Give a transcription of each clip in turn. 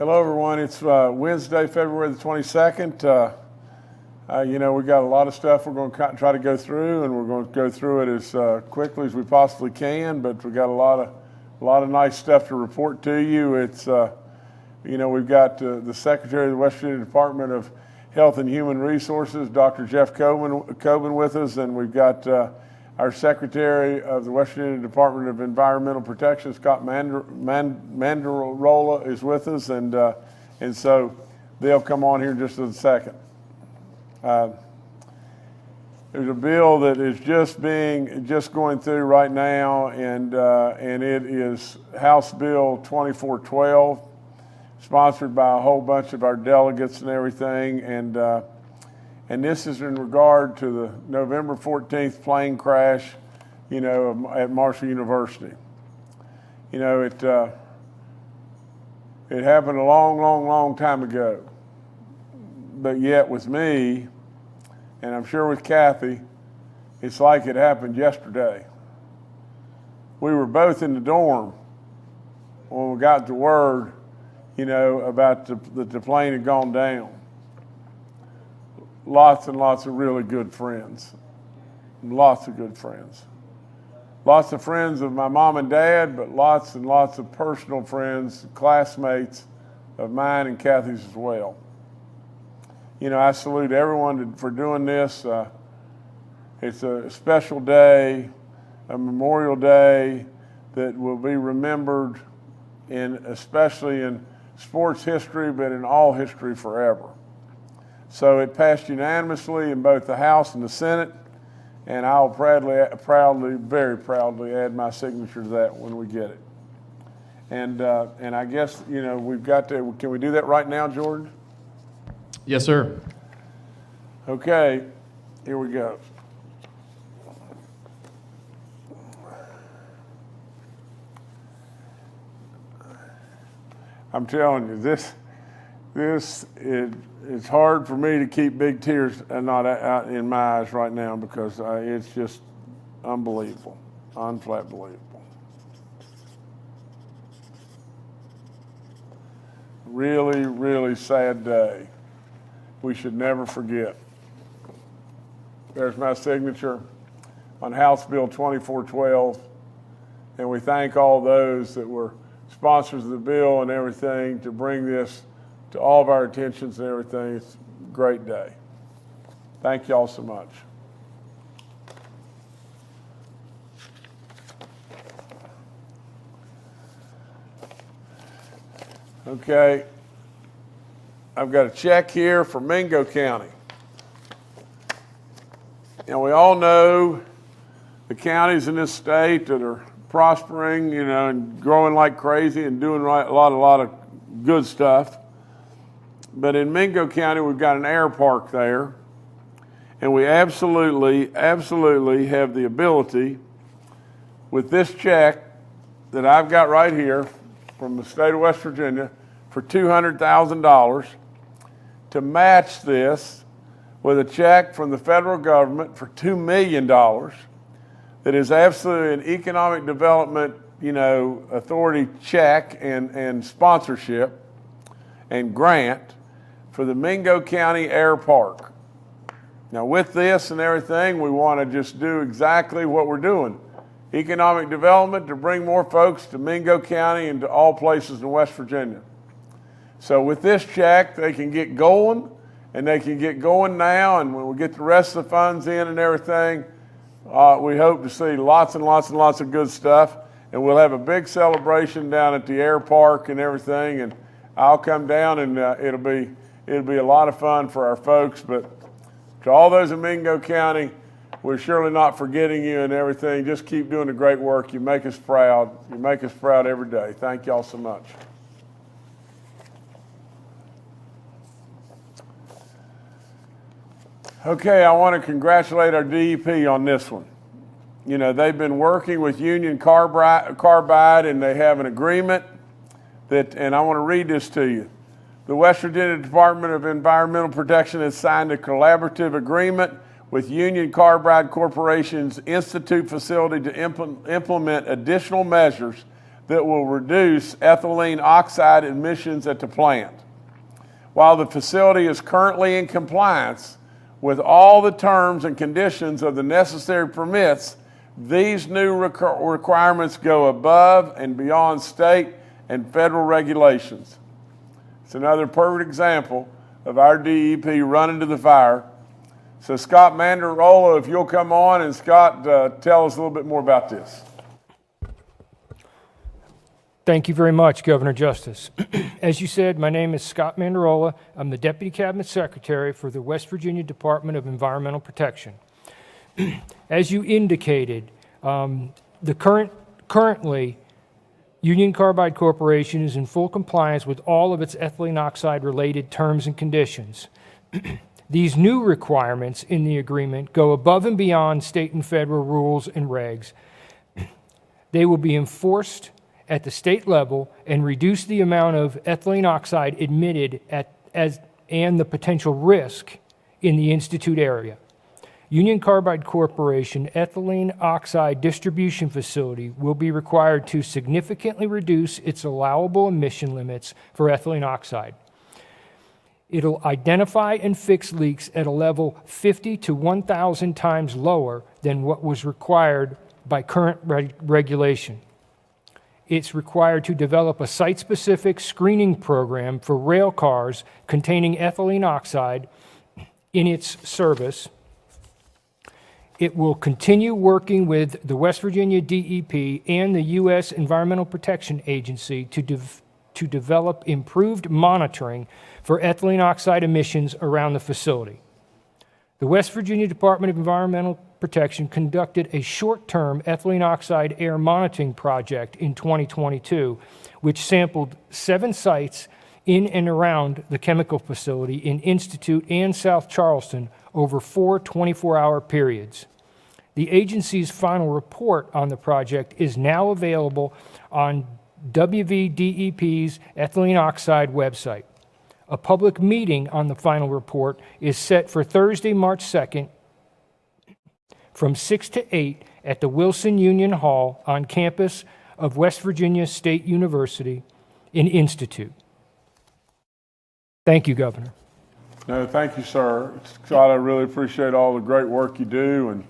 Hello, everyone. It's Wednesday, February the 22nd. We've got a lot of stuff we're going to try to go through, and we're going to go through it as quickly as we possibly can. But we've got a lot of nice stuff to report to you. It's we've got the Secretary of the West Virginia Department of Health and Human Resources, Dr. Jeff Coben, with us, and we've got our Secretary of the West Virginia Department of Environmental Protection, Scott Mandarola, is with us, and so they'll come on here in just a second. There's a bill that is just going through right now, and it is House Bill 2412, sponsored by a whole bunch of our delegates and everything, and this is in regard to the November 14th plane crash, at Marshall University. It happened a long time ago. But yet with me, and I'm sure with Kathy, it's like it happened yesterday. We were both in the dorm when we got the word, about the plane had gone down. Lots and lots of really good friends. Lots of good friends. Lots of friends of my mom and dad, but lots and lots of personal friends, classmates of mine and Kathy's as well. I salute everyone for doing this. It's a special day, a Memorial Day that will be remembered especially in sports history, but in all history forever. So it passed unanimously in both the House and the Senate, and I'll very proudly add my signature to that when we get it. And I guess, we've got to, can we do that right now, Jordan? Yes, sir. Okay, here we go. I'm telling you, it's hard for me to keep big tears not out in my eyes right now because it's just unbelievable, unflat believable. Really, really sad day. We should never forget. There's my signature on House Bill 2412, and we thank all those that were sponsors of the bill and everything to bring this to all of our attentions and everything. It's a great day. Thank y'all so much. Okay, I've got a check here for Mingo County. And we all know the counties in this state that are prospering, and growing like crazy and doing a lot of good stuff. But in Mingo County, we've got an air park there, and we absolutely have the ability with this check that I've got right here from the state of West Virginia for $200,000 to match this with a check from the federal government for $2 million that is absolutely an economic development, authority check and sponsorship and grant for the Mingo County Air Park. Now with this and everything, we want to just do exactly what we're doing. Economic development to bring more folks to Mingo County and to all places in West Virginia. So with this check, they can get going, and they can get going now, and when we get the rest of the funds in and everything, we hope to see lots and lots and lots of good stuff, and we'll have a big celebration down at the air park and everything, and I'll come down, and it'll be a lot of fun for our folks. But to all those in Mingo County, we're surely not forgetting you and everything. Just keep doing the great work. You make us proud. You make us proud every day. Thank y'all so much. Okay, I want to congratulate our DEP on this one. They've been working with Union Carbide, and they have an agreement and I want to read this to you. The West Virginia Department of Environmental Protection has signed a collaborative agreement with Union Carbide Corporation's Institute facility to implement additional measures that will reduce ethylene oxide emissions at the plant. While the facility is currently in compliance with all the terms and conditions of the necessary permits, these new requirements go above and beyond state and federal regulations. It's another perfect example of our DEP running to the fire. So Scott Mandarola, if you'll come on, and Scott, tell us a little bit more about this. Thank you very much, Governor Justice. As you said, my name is Scott Mandarola. I'm the Deputy Cabinet Secretary for the West Virginia Department of Environmental Protection. As you indicated, currently, Union Carbide Corporation is in full compliance with all of its ethylene oxide related terms and conditions. These new requirements in the agreement go above and beyond state and federal rules and regs. They will be enforced at the state level and reduce the amount of ethylene oxide emitted and the potential risk in the Institute area. Union Carbide Corporation ethylene oxide distribution facility will be required to significantly reduce its allowable emission limits for ethylene oxide. It'll identify and fix leaks at a level 50 to 1,000 times lower than what was required by current regulation. It's required to develop a site-specific screening program for rail cars containing ethylene oxide in its service. It will continue working with the West Virginia DEP and the U.S. Environmental Protection Agency to develop improved monitoring for ethylene oxide emissions around the facility. The West Virginia Department of Environmental Protection conducted a short-term ethylene oxide air monitoring project in 2022, which sampled 7 sites in and around the chemical facility in Institute and South Charleston over 4 24-hour periods. The agency's final report on the project is now available on WV DEP's ethylene oxide website. A public meeting on the final report is set for Thursday, March 2nd from 6 to 8 at the Wilson Union Hall on campus of West Virginia State University in Institute. Thank you, Governor. No, thank you, sir. Scott, I really appreciate all the great work you do, and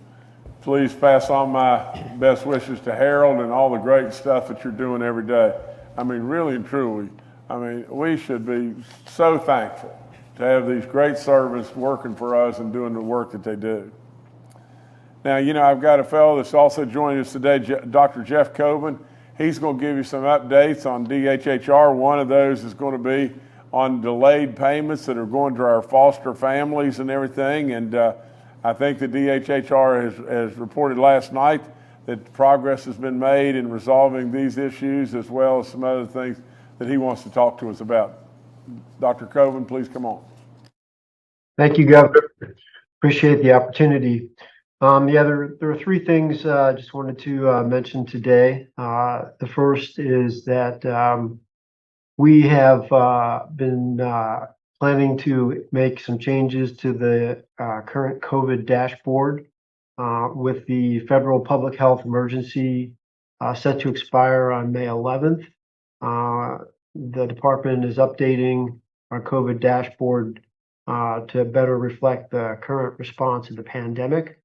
please pass on my best wishes to Harold and all the great stuff that you're doing every day. I mean, really and truly, I mean, we should be so thankful to have these great servants working for us and doing the work that they do. Now, you know, I've got a fellow that's also joining us today, Dr. Jeff Coben. He's going to give you some updates on DHHR. One of those is going to be on delayed payments that are going to our foster families and everything. And I think the DHHR has reported last night that progress has been made in resolving these issues, as well as some other things that he wants to talk to us about. Dr. Coben, please come on. Thank you, Governor. Appreciate the opportunity. There are 3 things I just wanted to mention today. The first is that we have been planning to make some changes to the current COVID dashboard with the federal public health emergency set to expire on May 11th. The department is updating our COVID dashboard to better reflect the current response to the pandemic.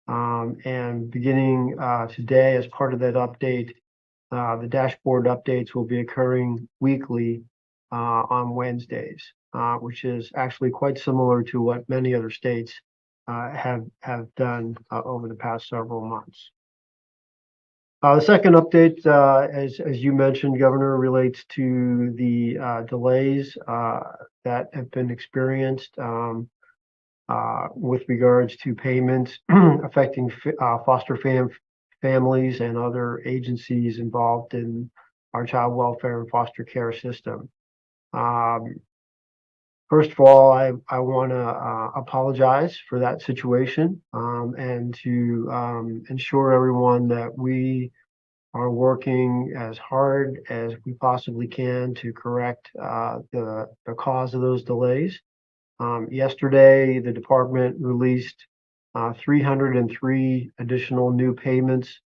And beginning today, as part of that update, the dashboard updates will be occurring weekly on Wednesdays, which is actually quite similar to what many other states have done over the past several months. The second update, as you mentioned, Governor, relates to the delays that have been experienced with regards to payments affecting foster families and other agencies involved in our child welfare and foster care system. First of all, I want to apologize for that situation and to ensure everyone that we are working as hard as we possibly can to correct the cause of those delays. Yesterday, the department released 303 additional new payments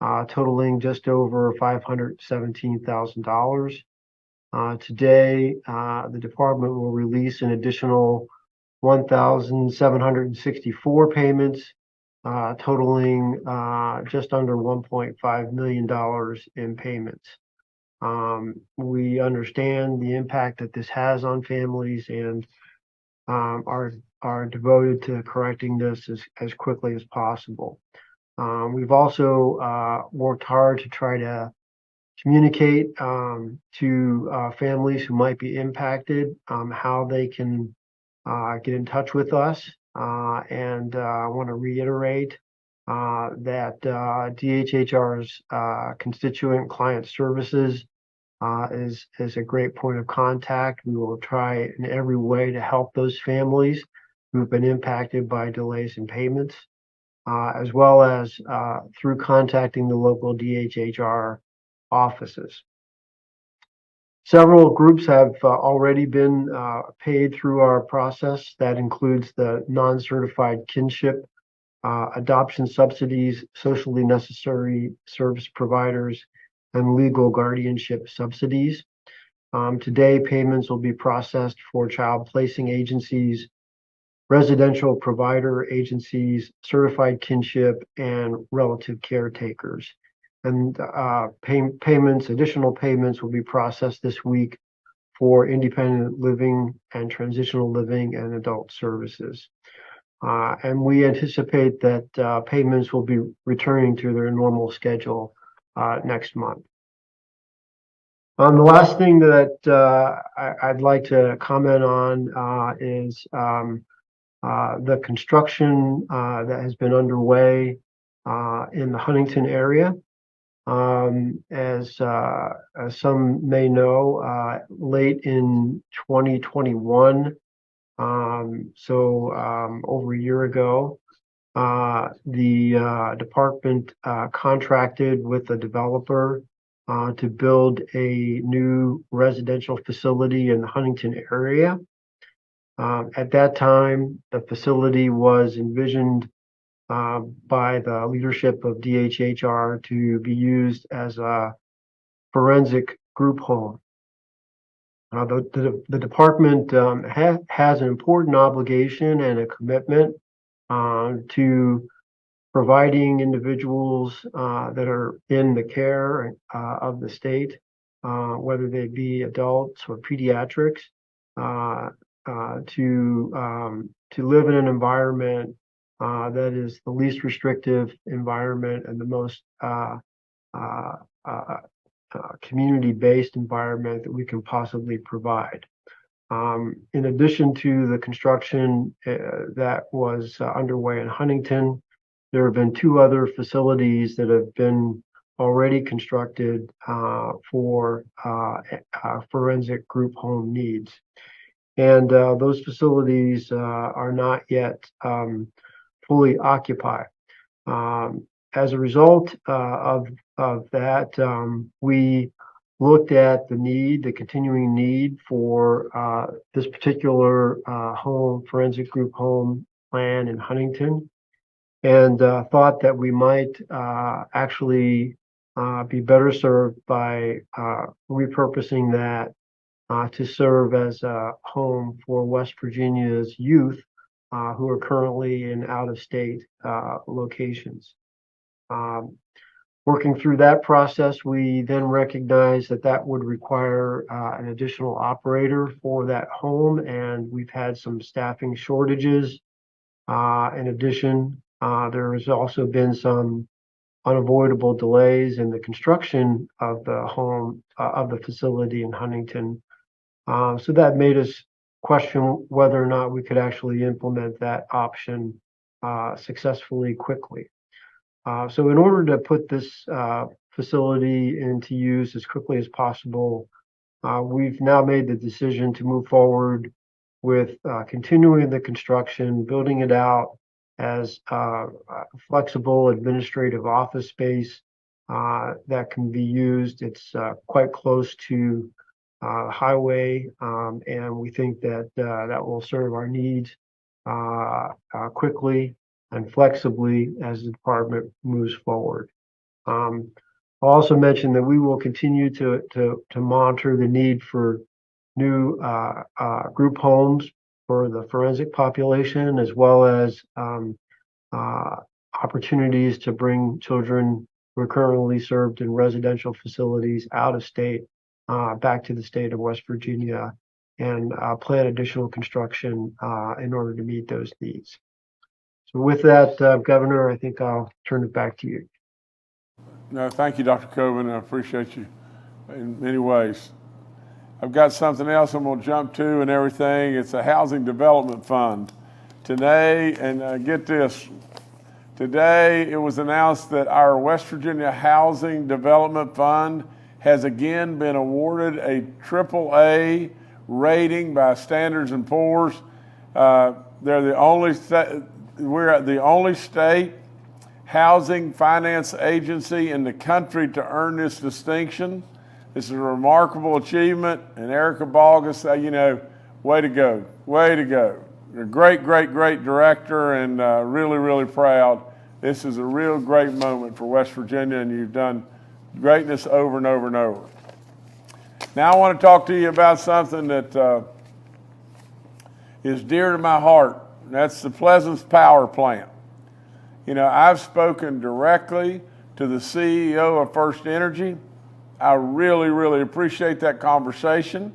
totaling just over $517,000. Today, the department will release an additional 1,764 payments, totaling just under $1.5 million in payments. We understand the impact that this has on families and are devoted to correcting this as quickly as possible. We've also worked hard to try to communicate to families who might be impacted how they can get in touch with us. And I want to reiterate that DHHR's constituent client services is a great point of contact. We will try in every way to help those families who've been impacted by delays in payments, as well as through contacting the local DHHR offices. Several groups have already been paid through our process. That includes the non-certified kinship, adoption subsidies, socially necessary service providers, and legal guardianship subsidies. Today, payments will be processed for child placing agencies, residential provider agencies, certified kinship, and relative caretakers. And additional payments will be processed this week for independent living and transitional living and adult services. And we anticipate that payments will be returning to their normal schedule next month. The last thing that I'd like to comment on is the construction that has been underway in the Huntington area. As some may know, late in 2021, over a year ago, the department contracted with a developer to build a new residential facility in the Huntington area. At that time, the facility was envisioned by the leadership of DHHR to be used as a forensic group home. The department has an important obligation and a commitment to providing individuals that are in the care of the state, whether they be adults or pediatrics, to live in an environment that is the least restrictive environment and the most community-based environment that we can possibly provide. In addition to the construction that was underway in Huntington, there have been two other facilities that have been already constructed for forensic group home needs. And those facilities are not yet fully occupied. As a result of that, we looked at the continuing need for this particular forensic group home plan in Huntington, and thought that we might actually be better served by repurposing that to serve as a home for West Virginia's youth who are currently in out-of-state locations. Working through that process, we then recognized that would require an additional operator for that home, and we've had some staffing shortages. In addition, there has also been some unavoidable delays in the construction of the home, of the facility in Huntington. So that made us question whether or not we could actually implement that option successfully quickly. So in order to put this facility into use as quickly as possible, we've now made the decision to move forward with continuing the construction, building it out as flexible administrative office space that can be used. It's quite close to highway, and we think that that will serve our needs quickly and flexibly as the department moves forward. I'll also mention that we will continue to monitor the need for new group homes for the forensic population, as well as opportunities to bring children who are currently served in residential facilities out of state back to the state of West Virginia, and plan additional construction in order to meet those needs. So with that, Governor, I think I'll turn it back to you. No, thank you, Dr. Coben. I appreciate you in many ways. I've got something else I'm going to jump to and everything. It's a housing development fund. Today, and get this, today it was announced that our West Virginia Housing Development Fund has again been awarded a AAA rating by Standards & Poor's. They're the only we're the only state housing finance agency in the country to earn this distinction. This is a remarkable achievement, and Erica Balgus, way to go, way to go. You're a great, great, great director, and really, really proud. This is a real great moment for West Virginia, and you've done greatness over and over and over. Now I want to talk to you about something that is dear to my heart, and that's the Pleasance Power Plant. I've spoken directly to the CEO of First Energy. I really, really appreciate that conversation.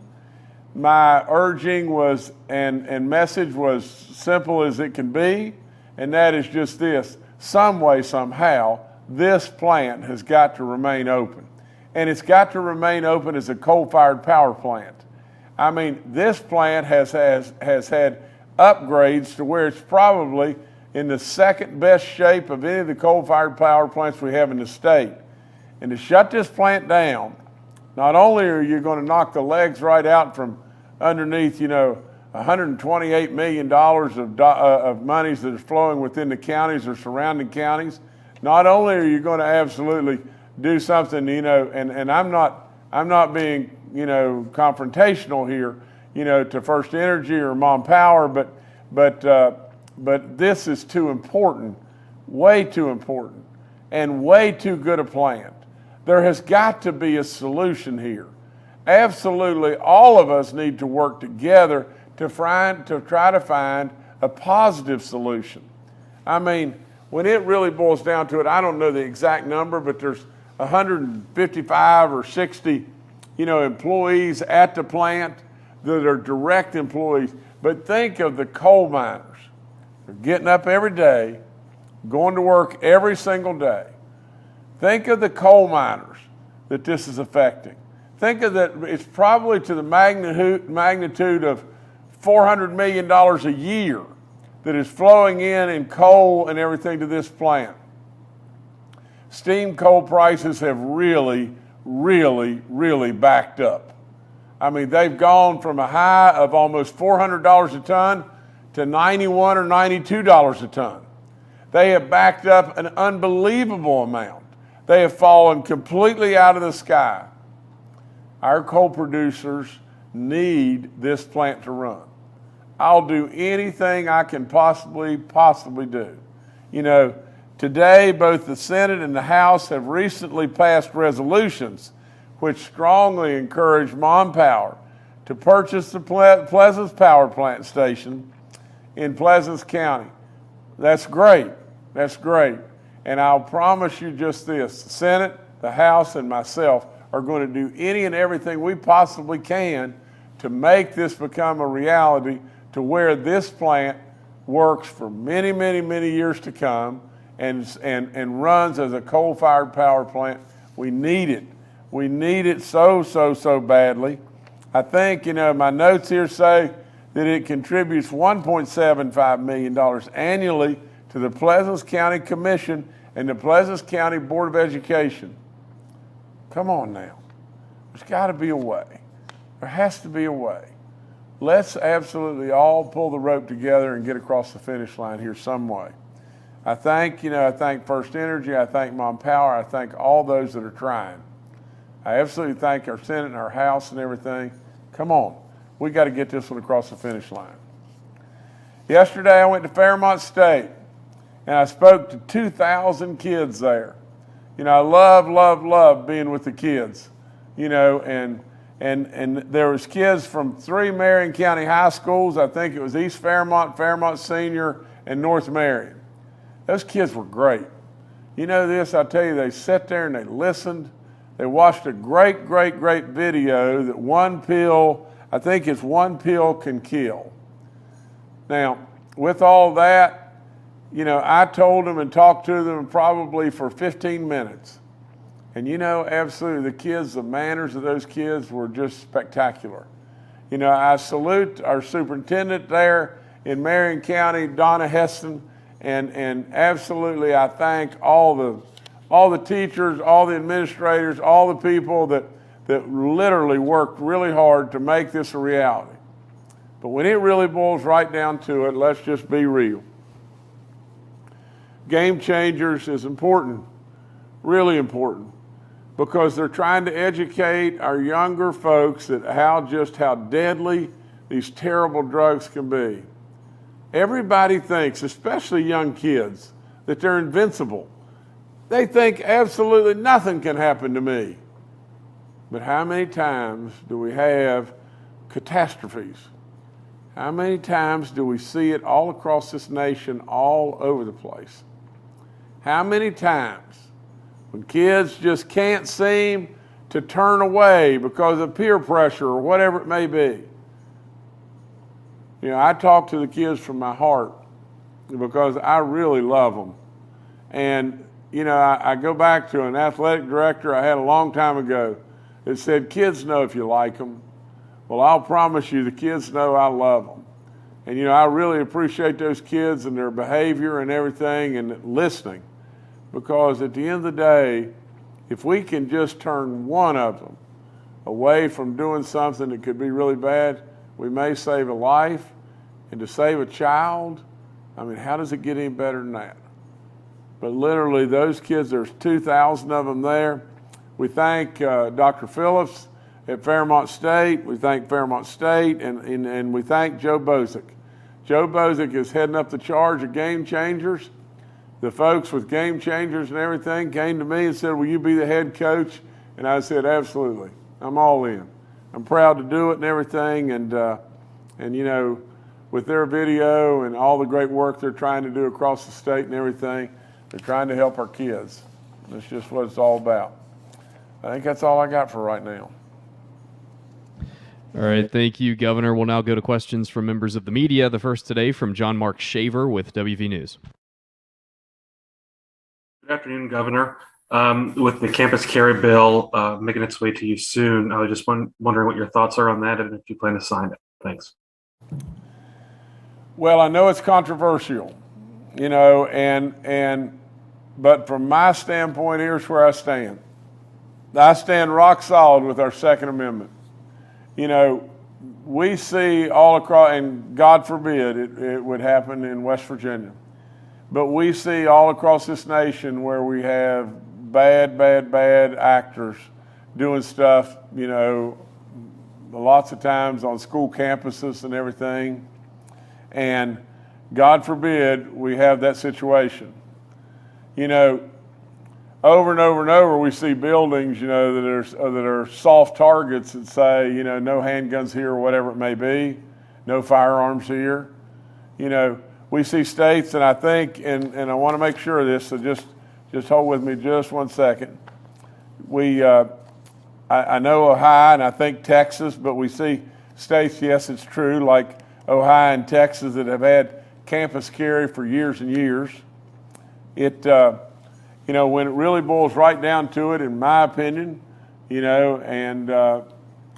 My urging was, and message was simple as it can be, and that is just this: some way, somehow, this plant has got to remain open. And it's got to remain open as a coal-fired power plant. I mean, this plant has had upgrades to where it's probably in the second best shape of any of the coal-fired power plants we have in the state. And to shut this plant down, not only are you going to knock the legs right out from underneath, $128 million of monies that is flowing within the counties or surrounding counties, not only are you going to absolutely do something, and I'm not being, confrontational here, to First Energy or Mom Power, but this is too important, way too important, and way too good a plant. There has got to be a solution here. Absolutely, all of us need to work together to try to find a positive solution. I mean, when it really boils down to it, I don't know the exact number, but there's 155 or 60, employees at the plant that are direct employees. But think of the coal miners. They're getting up every day, going to work every single day. Think of the coal miners that this is affecting. Think of that, it's probably to the magnitude of $400 million a year that is flowing in coal and everything to this plant. Steam coal prices have really, really, really backed up. I mean, they've gone from a high of almost $400 a ton to $91 or $92 a ton. They have backed up an unbelievable amount. They have fallen completely out of the sky. Our coal producers need this plant to run. I'll do anything I can possibly do. Today, both the Senate and the House have recently passed resolutions which strongly encourage Mom Power to purchase the Pleasance Power Plant Station in Pleasance County. That's great. That's great. And I'll promise you just this: the Senate, the House, and myself are going to do any and everything we possibly can to make this become a reality, to where this plant works for many, many, many years to come and runs as a coal-fired power plant. We need it. We need it so, so, so badly. I think, my notes here say that it contributes $1.75 million annually to the Pleasance County Commission and the Pleasance County Board of Education. Come on now. There's got to be a way. There has to be a way. Let's absolutely all pull the rope together and get across the finish line here some way. I thank First Energy, I thank Mom Power, I thank all those that are trying. I absolutely thank our Senate and our House and everything. Come on, we got to get this one across the finish line. Yesterday I went to Fairmont State and I spoke to 2,000 kids there. You know, I love being with the kids, you know, and there was kids from 3 Marion County high schools. I think it was East Fairmont, Fairmont Senior, and North Marion. Those kids were great. You know this, I tell you, they sat there and they listened. They watched a great video that one pill, I think it's one pill can kill. Now, with all that, you know, I told them and talked to them probably for 15 minutes. And you know, absolutely, the kids, the manners of those kids were just spectacular. You know, I salute our superintendent there in Marion County, Donna Heston, and absolutely I thank all the teachers, all the administrators, all the people that literally worked really hard to make this a reality. But when it really boils right down to it, let's just be real. Game Changers is important, really important, because they're trying to educate our younger folks at how deadly these terrible drugs can be. Everybody thinks, especially young kids, that they're invincible. They think absolutely nothing can happen to me. But how many times do we have catastrophes? How many times do we see it all across this nation, all over the place? How many times when kids just can't seem to turn away because of peer pressure or whatever it may be? You know, I talk to the kids from my heart because I really love them. And, you know, I go back to an athletic director I had a long time ago that said, kids know if you like them. Well, I'll promise you the kids know I love them. And, you know, I really appreciate those kids and their behavior and everything and listening. Because at the end of the day, if we can just turn one of them away from doing something that could be really bad, we may save a life. And to save a child, I mean, how does it get any better than that? But literally, those kids, there's 2,000 of them there. We thank Dr. Phillips at Fairmont State. We thank Fairmont State, and we thank Joe Bozick. Joe Bozick is heading up the charge of Game Changers. The folks with Game Changers and everything came to me and said, will you be the head coach? And I said, absolutely. I'm all in. I'm proud to do it and everything. And you know, with their video and all the great work they're trying to do across the state and everything, they're trying to help our kids. That's just what it's all about. I think that's all I got for right now. All right, thank you, Governor. We'll now go to questions from members of the media. The first today from John Mark Shaver with WV News. Good afternoon, Governor. With the campus carry bill making its way to you soon, I was just wondering what your thoughts are on that and if you plan to sign it. Thanks. Well, I know it's controversial, you know, but from my standpoint, here's where I stand. I stand rock solid with our Second Amendment. You know, we see all across, and God forbid it would happen in West Virginia, but we see all across this nation where we have bad actors doing stuff, you know, lots of times on school campuses and everything. And God forbid we have that situation. You know, over and over we see buildings, you know, that are soft targets that say, you know, no handguns here or whatever it may be, no firearms here. You know, we see states, and I think, and I want to make sure of this, so just hold with me just 1 second. I know Ohio and I think Texas, but we see states, yes, it's true, like Ohio and Texas that have had campus carry for years and years. You know, when it really boils right down to it, in my opinion, you know, and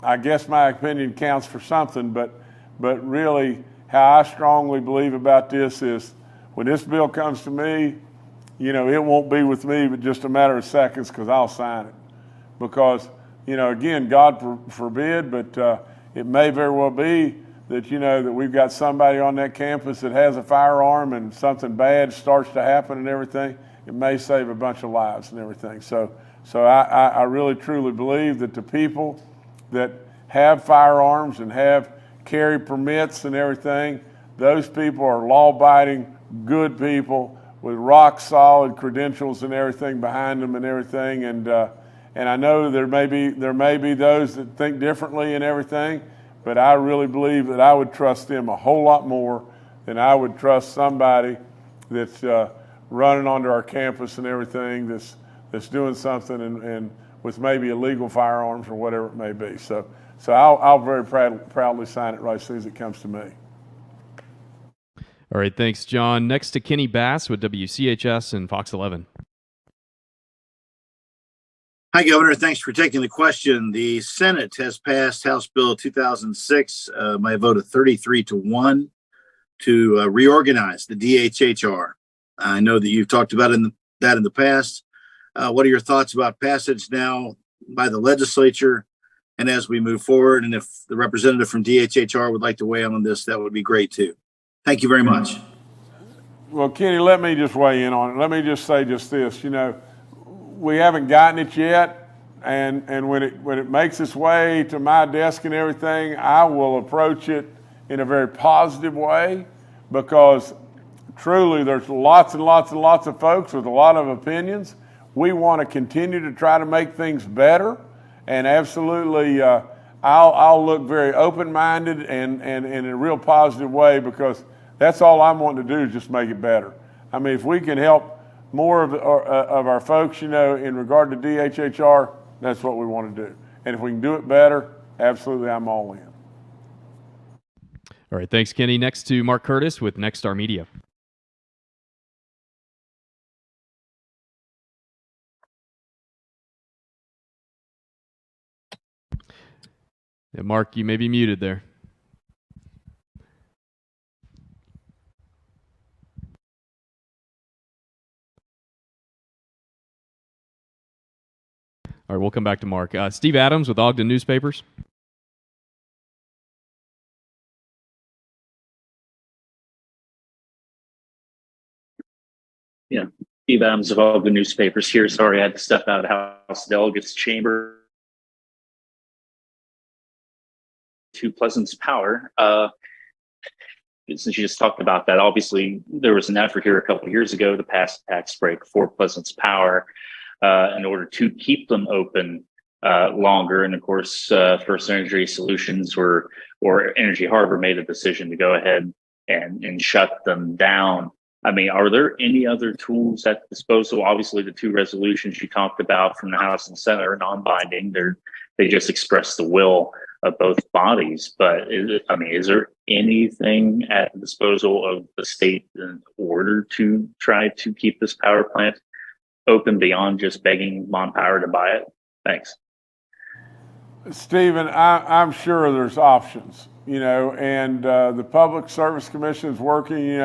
I guess my opinion counts for something, but really how I strongly believe about this is when this bill comes to me, you know, it won't be with me but just a matter of seconds because I'll sign it. Because, you know, again, God forbid, but it may very well be that, you know, that we've got somebody on that campus that has a firearm and something bad starts to happen and everything. It may save a bunch of lives and everything. So I really truly believe that the people that have firearms and have carry permits and everything, those people are law-abiding, good people rock solid credentials and everything behind them and everything. And I know there may be those that think differently and everything, but I really believe that I would trust them a whole lot more than I would trust somebody that's running onto our campus and everything that's doing something and with maybe illegal firearms or whatever it may be. So I'll very proudly sign it right as soon as it comes to me. All right, thanks, John. Next to Kenny Bass with WCHS and Fox 11. Hi, Governor. Thanks for taking the question. The Senate has passed House Bill 2006 by a vote of 33-1 to reorganize the DHHR. I know that you've talked about that in the past. What are your thoughts about passage now by the legislature and as we move forward? And if the representative from DHHR would like to weigh in on this, that would be great too. Thank you very much. Well, Kenny, let me just weigh in on it. Let me just say just this. We haven't gotten it yet, and when it makes its way to my desk and everything, I will approach it in a very positive way, because truly there's lots and lots and lots of folks with a lot of opinions. We want to continue to try to make things better, and absolutely I'll look very open-minded and in a real positive way, because that's all I'm wanting to do is just make it better. I mean, if we can help more of our folks, in regard to DHHR, that's what we want to do. And if we can do it better, absolutely, I'm all in. All right, thanks, Kenny. Next to Mark Curtis with Nexstar Media. Yeah, Mark, you may be muted there. All right, we'll come back to Mark. Steve Adams with Ogden Newspapers. Yeah, Steve Adams of Ogden Newspapers here. Sorry, I had to step out of House Delegates Chamber to Pleasance Power. Since you just talked about that, obviously there was an effort here a couple of years ago to pass a tax break for Pleasance Power in order to keep them open longer. And of course, First Energy Solutions or Energy Harbor made a decision to go ahead and shut them down. I mean, are there any other tools at disposal? Obviously, the two resolutions you talked about from the House and Senate are non-binding. They just express the will of both bodies. But is there anything at the disposal of the state in order to try to keep this power plant open beyond just begging Mon Power to buy it? Thanks. Stephen, I'm sure there's options, and the Public Service Commission is working,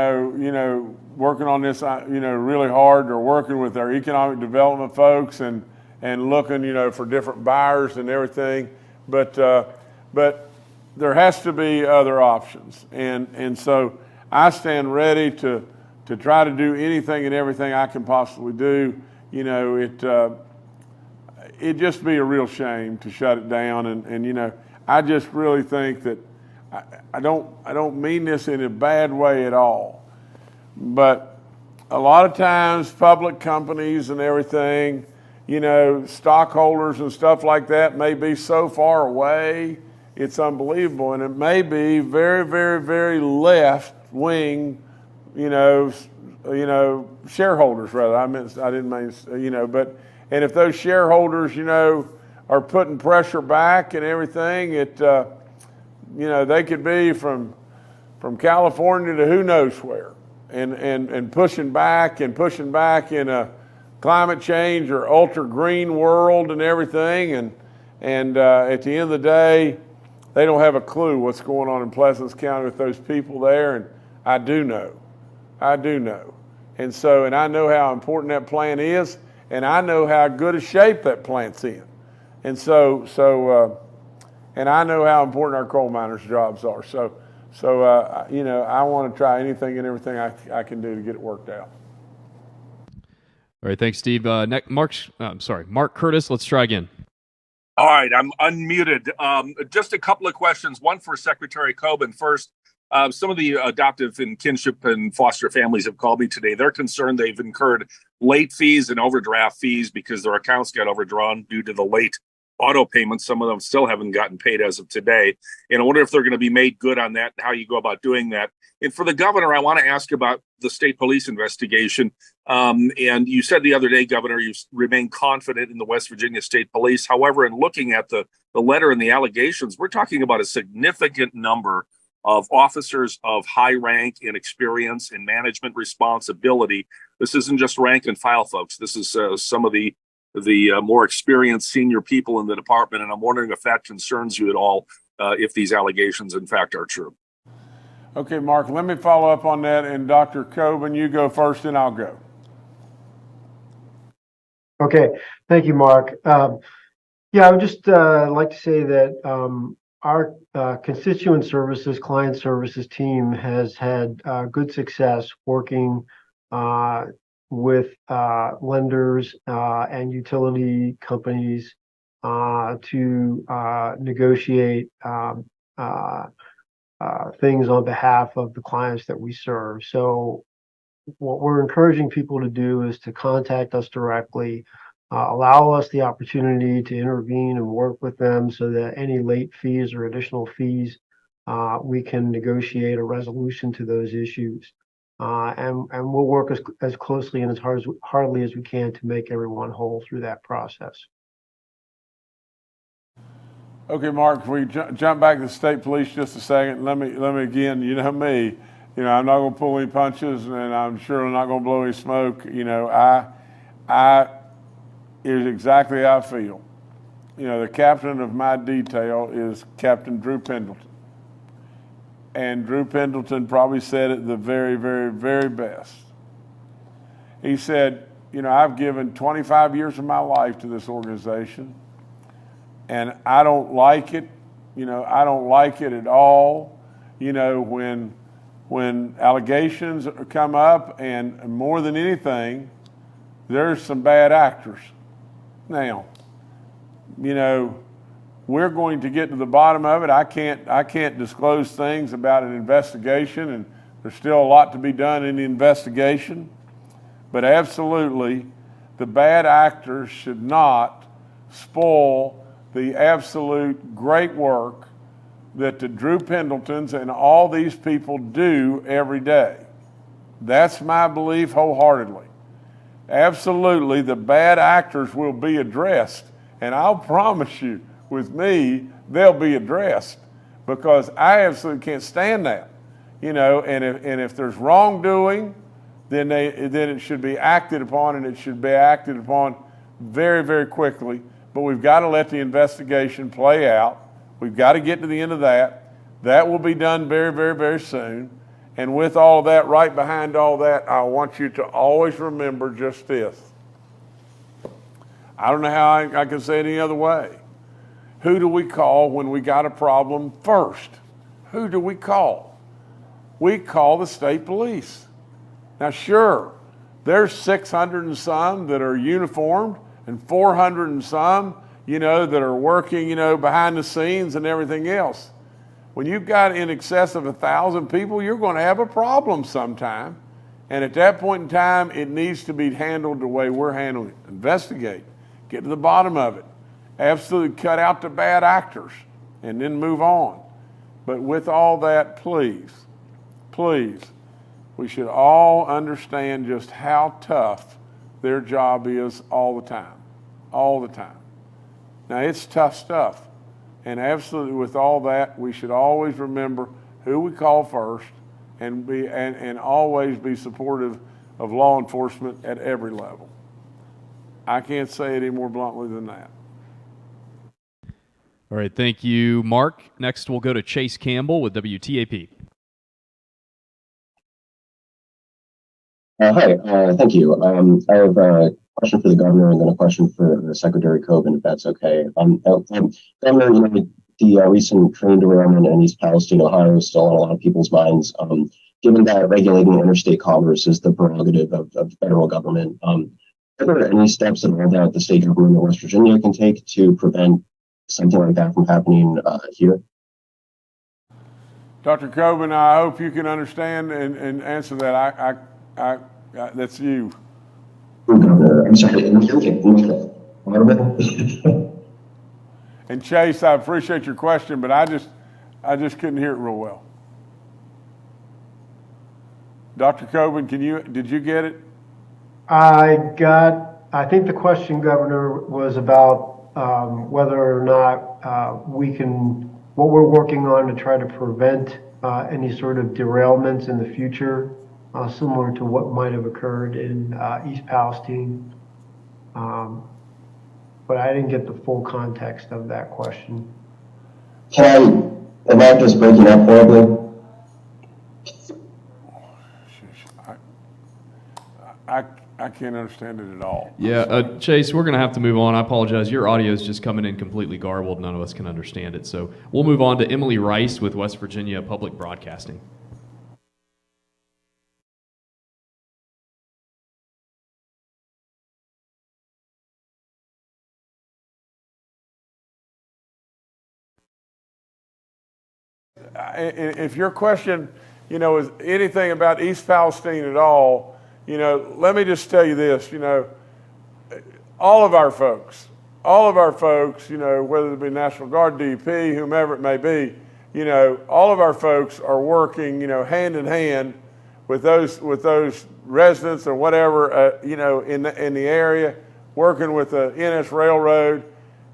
working on this, really hard. They're working with our economic development folks and looking, for different buyers and everything. But there has to be other options, and so I stand ready to try to do anything and everything I can possibly do. It'd just be a real shame to shut it down, and I just really think that I don't mean this in a bad way at all, but a lot of times public companies and everything, stockholders and stuff like that may be so far away, it's unbelievable, and it may be very, very, very left wing, shareholders rather. I didn't mean, but. And if those shareholders, are putting pressure back and everything, they could be from California to who knows where, and pushing back in a climate change or ultra green world and everything, and at the end of the day, they don't have a clue what's going on in Pleasance County with those people there, and I do know, and I know how important that plant is. And I know how good a shape that plant's in. And and I know how important our coal miners' jobs are. I want to try anything and everything I can do to get it worked out. All right, thanks, Steve. Mark Curtis, let's try again. All right, I'm unmuted. Just a couple of questions. One for Secretary Coben first. Some of the adoptive and kinship and foster families have called me today. They're concerned they've incurred late fees and overdraft fees because their accounts got overdrawn due to the late auto payments. Some of them still haven't gotten paid as of today. And I wonder if they're going to be made good on that and how you go about doing that. And for the governor, I want to ask about the state police investigation. And you said the other day, Governor, you remain confident in the West Virginia State Police. However, in looking at the letter and the allegations, we're talking about a significant number of officers of high rank and experience and management responsibility. This isn't just rank and file folks. This is some of the more experienced senior people in the department. And I'm wondering if that concerns you at all, if these allegations, in fact, are true. Okay, Mark, let me follow up on that. And Dr. Coben, you go first and I'll go. Okay, thank you, Mark. Yeah, I would just like to say that our constituent services, client services team has had good success working with lenders and utility companies to negotiate things on behalf of the clients that we serve. So what we're encouraging people to do is to contact us directly, allow us the opportunity to intervene and work with them so that any late fees or additional fees, we can negotiate a resolution to those issues. And we'll work as closely and as hardly as we can to make everyone whole through that process. Okay, Mark, if we jump back to the state police just a second, let me again, you know me, I'm not going to pull any punches, and I'm sure I'm not going to blow any smoke. Is exactly how I feel. The captain of my detail is Captain Drew Pendleton. And Drew Pendleton probably said it the very, very, very best. He said, I've given 25 years of my life to this organization, and I don't like it. I don't like it at all. When allegations come up, and more than anything, there's some bad actors. Now, we're going to get to the bottom of it. I can't disclose things about an investigation, and there's still a lot to be done in the investigation. But absolutely, the bad actors should not spoil the absolute great work that the Drew Pendletons and all these people do every day. That's my belief wholeheartedly. Absolutely, the bad actors will be addressed. And I'll promise you, with me, they'll be addressed, because I absolutely can't stand that. And if there's wrongdoing, then it should be acted upon, and it should be acted upon very, very quickly. But we've got to let the investigation play out. We've got to get to the end of that. That will be done very, very, very soon. And with all of that, right behind all that, I want you to always remember just this. I don't know how I can say it any other way. Who do we call when we got a problem first? Who do we call? We call the state police. Now, sure, there's 600 and some that are uniformed, and 400 and some, that are working, behind the scenes and everything else. When you've got in excess of 1,000 people, you're going to have a problem sometime. And at that point in time, it needs to be handled the way we're handling it. Investigate, get to the bottom of it. Absolutely cut out the bad actors and then move on. But with all that, please, we should all understand just how tough their job is all the time. Now, it's tough stuff. And absolutely, with all that, we should always remember who we call first, and always be supportive of law enforcement at every level. I can't say it any more bluntly than that. All right, thank you, Mark. Next, we'll go to Chase Campbell with WTAP. Hi, thank you. I have a question for the governor and then a question for Secretary Coben, if that's okay. Governor, the recent train derailment in East Palestine, Ohio, is still on a lot of people's minds. Given that regulating interstate commerce is the prerogative of the federal government, are there any steps at all that the state government of West Virginia can take to prevent something like that from happening here? Dr. Coben, I hope you can understand and answer that. That's you. Governor, I'm sorry. Audible? And Chase, I appreciate your question, but I just couldn't hear it real well. Dr. Coben, did you get it? I think the question, Governor, was about whether or not what we're working on to try to prevent any sort of derailments in the future, similar to what might have occurred in East Palestine. But I didn't get the full context of that question. Am I just breaking up horribly? I can't understand it at all. Yeah, Chase, we're going to have to move on. I apologize. Your audio is just coming in completely garbled. None of us can understand it. So we'll move on to Emily Rice with West Virginia Public Broadcasting. If your question, is anything about East Palestine at all, let me just tell you this, all of our folks, whether it be National Guard, DEP, whomever it may be, all of our folks are working, hand in hand with those residents or whatever, in the area, working with the NS Railroad.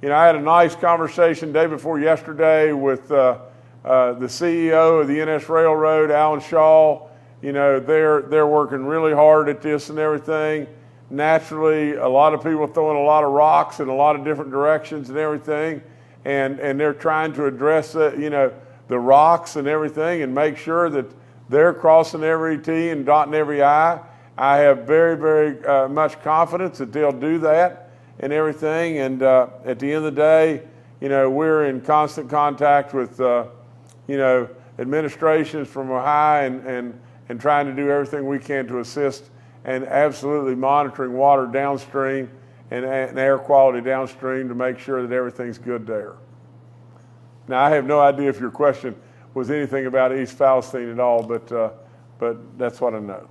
I had a nice conversation day before yesterday with the CEO of the NS Railroad, Alan Shaw. They're working really hard at this and everything. Naturally, a lot of people throwing a lot of rocks in a lot of different directions and everything, and they're trying to address the rocks and everything and make sure that they're crossing every T and dotting every I. I have very, very much confidence that they'll do that and everything. And at the end of the day, we're in constant contact with administrations from Ohio and trying to do everything we can to assist and absolutely monitoring water downstream and air quality downstream to make sure that everything's good there. Now, I have no idea if your question was anything about East Palestine at all, but that's what I know.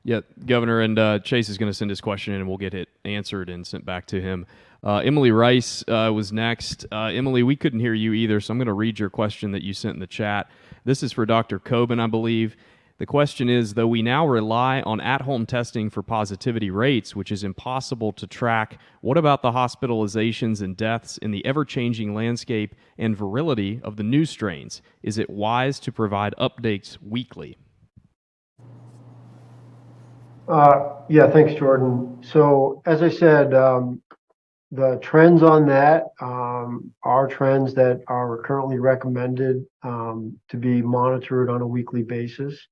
Yeah, Governor, and Chase is going to send his question in, and we'll get it answered and sent back to him. Emily Rice was next. Emily, we couldn't hear you either, so I'm going to read your question that you sent in the chat. This is for Dr. Coben, I believe. The question is, though we now rely on at-home testing for positivity rates, which is impossible to track, what about the hospitalizations and deaths in the ever-changing landscape and virility of the new strains? Is it wise to provide updates weekly? Yeah, thanks, Jordan. So as I said, the trends on that are trends that are currently recommended to be monitored on a weekly basis.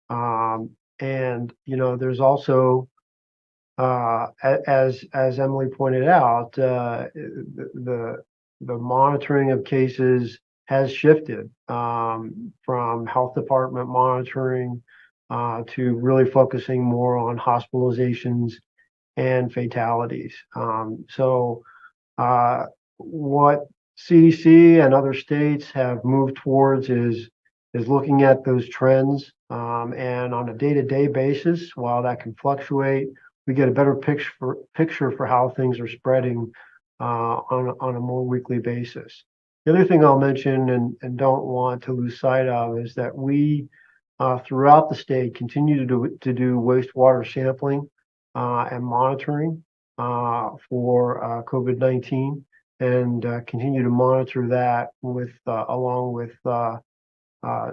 And there's also, as Emily pointed out, the monitoring of cases has shifted from health department monitoring to really focusing more on hospitalizations and fatalities. So what CDC and other states have moved towards is looking at those trends, and on a day-to-day basis, while that can fluctuate, we get a better picture for how things are spreading on a more weekly basis. The other thing I'll mention and don't want to lose sight of is that we throughout the state continue to do wastewater sampling and monitoring for COVID-19, and continue to monitor that along with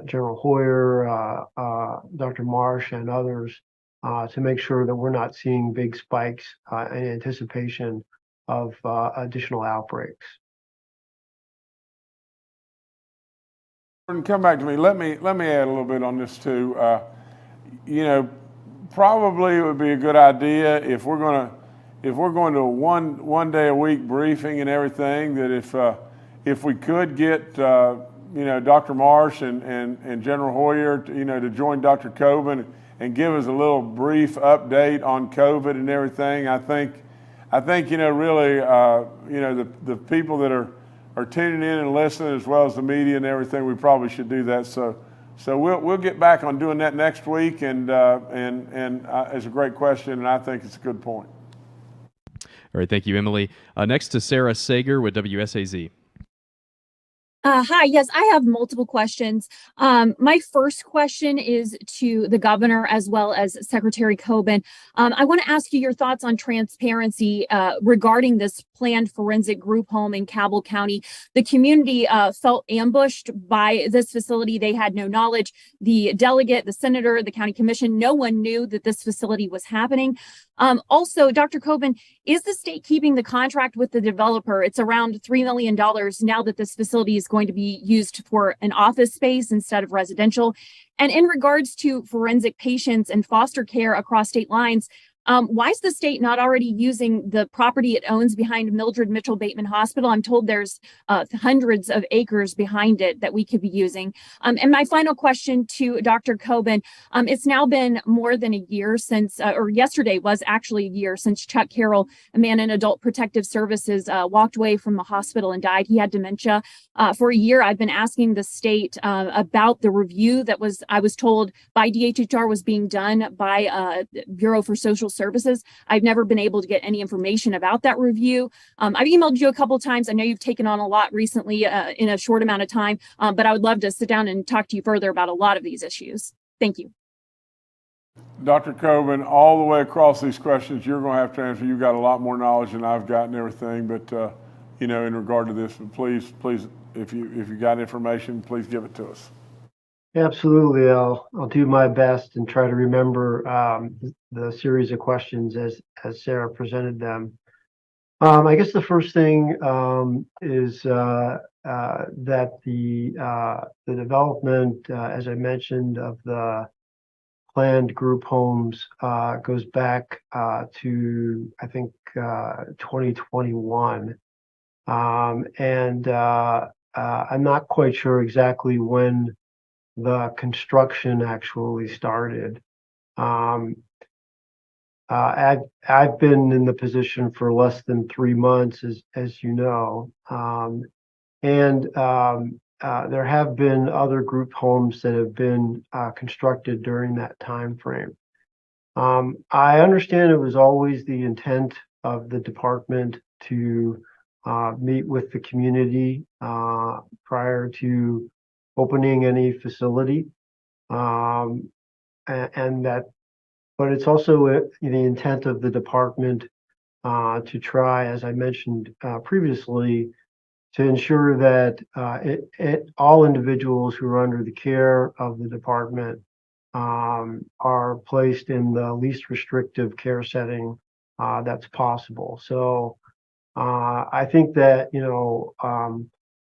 General Hoyer, Dr. Marsh, and others to make sure that we're not seeing big spikes in anticipation of additional outbreaks. Come back to me. Let me add a little bit on this too. Probably it would be a good idea if we're going to a one day a week briefing and everything, that if we could get Dr. Marsh and General Hoyer to join Dr. Coben and give us a little brief update on COVID and everything. I think really the people that are are tuning in and listening, as well as the media and everything, we probably should do that. So we'll get back on doing that next week, and it's a great question, and I think it's a good point. All right, thank you, Emily. Next to Sarah Sager with WSAZ. Hi, yes, I have multiple questions. My first question is to the governor as well as Secretary Coben. I want to ask you your thoughts on transparency regarding this planned forensic group home in Campbell County. The community felt ambushed by this facility. They had no knowledge. The delegate, the senator, the county commission, no one knew that this facility was happening. Also, Dr. Coben, is the state keeping the contract with the developer? It's around $3 million now that this facility is going to be used for an office space instead of residential. And in regards to forensic patients and foster care across state lines, why is the state not already using the property it owns behind Mildred Mitchell Bateman Hospital? I'm told there's hundreds of acres behind it that we could be using. And my final question to Dr. Coben, it's now been more than a year since, or yesterday was actually a year since Chuck Carroll, a man in Adult Protective Services, walked away from the hospital and died. He had dementia. For a year, I've been asking the state about the review that I was told by DHHR was being done by Bureau for Social Services. I've never been able to get any information about that review. I've emailed you a couple of times. I know you've taken on a lot recently in a short amount of time, but I would love to sit down and talk to you further about a lot of these issues. Thank you. Dr. Coben, all the way across these questions, you're going to have to answer. You've got a lot more knowledge than I've got and everything, but in regard to this, please, if you got information, please give it to us. Absolutely. I'll do my best and try to remember the series of questions as Sarah presented them. I guess the first thing is that the development, as I mentioned, of the planned group homes goes back to, I think, 2021. And I'm not quite sure exactly when the construction actually started. I've been in the position for less than 3 months, as you know, and there have been other group homes that have been constructed during that time frame. I understand it was always the intent of the department to meet with the community prior to opening any facility, and that, but it's also the intent of the department to try, as I mentioned previously, to ensure that all individuals who are under the care of the department are placed in the least restrictive care setting that's possible. So I think that,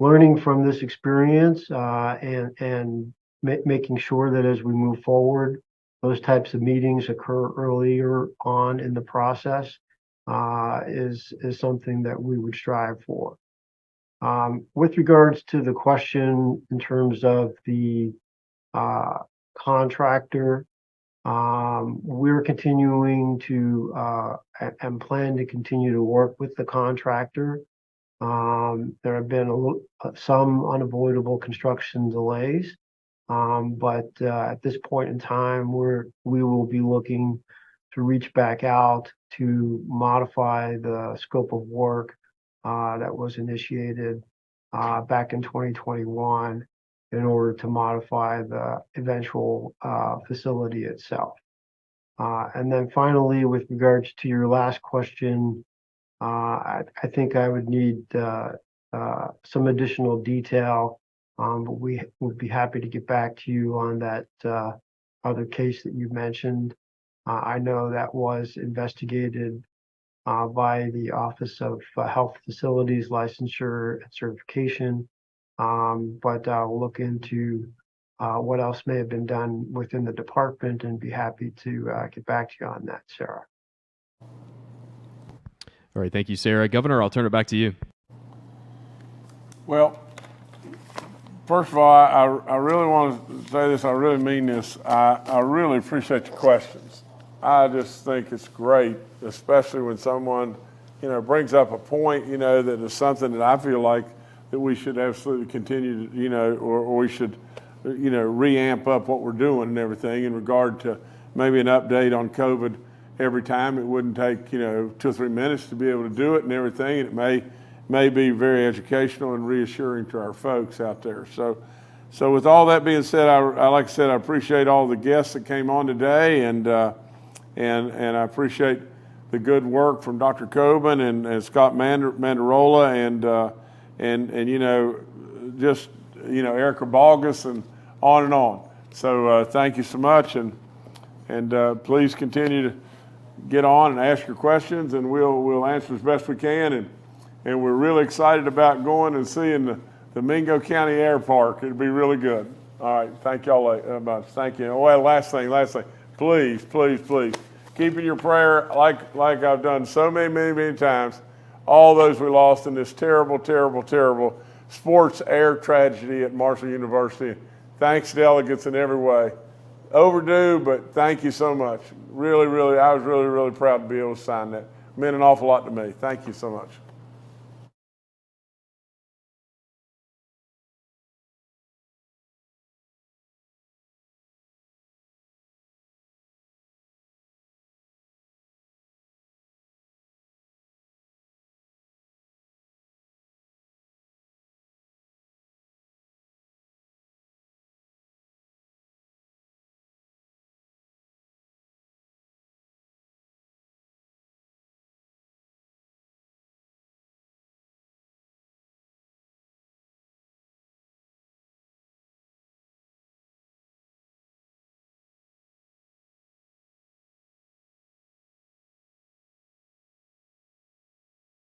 learning from this experience and making sure that as we move forward, those types of meetings occur earlier on in the process is something that we would strive for. With regards to the question in terms of the contractor, we're continuing to and plan to continue to work with the contractor. There have been some unavoidable construction delays, but at this point in time, we will be looking to reach back out to modify the scope of work that was initiated back in 2021 in order to modify the eventual facility itself. And then finally, with regards to your last question, I think I would need some additional detail, but we would be happy to get back to you on that other case that you mentioned. I know that was investigated by the Office of Health Facilities Licensure and Certification, but we'll look into what else may have been done within the department and be happy to get back to you on that, Sarah. All right, thank you, Sarah. Governor, I'll turn it back to you. Well, first of all, I really want to say this. I really mean this. I really appreciate the questions. I just think it's great, especially when someone, brings up a point, that is something that I feel like that we should absolutely continue to, or we should, re-amp up what we're doing and everything in regard to maybe an update on COVID every time. It wouldn't take, 2 or 3 minutes to be able to do it and everything. And it may be very educational and reassuring to our folks out there. So with all that being said, like I said, I appreciate all the guests that came on today, and I appreciate the good work from Dr. Coben and Scott Mandarola and just Erica Balgus and on and on. So thank you so much, and please continue to get on and ask your questions, and we'll answer as best we can. And we're really excited about going and seeing the Mingo County Air Park. It'll be really good. All right, thank y'all much. Thank you. Oh, well, last thing. Please, keep in your prayer, like I've done so many times, all those we lost in this terrible sports air tragedy at Marshall University. Thanks, delegates, in every way. Overdue, but thank you so much. Really, I was really proud to be able to sign that. It meant an awful lot to me. Thank you so much.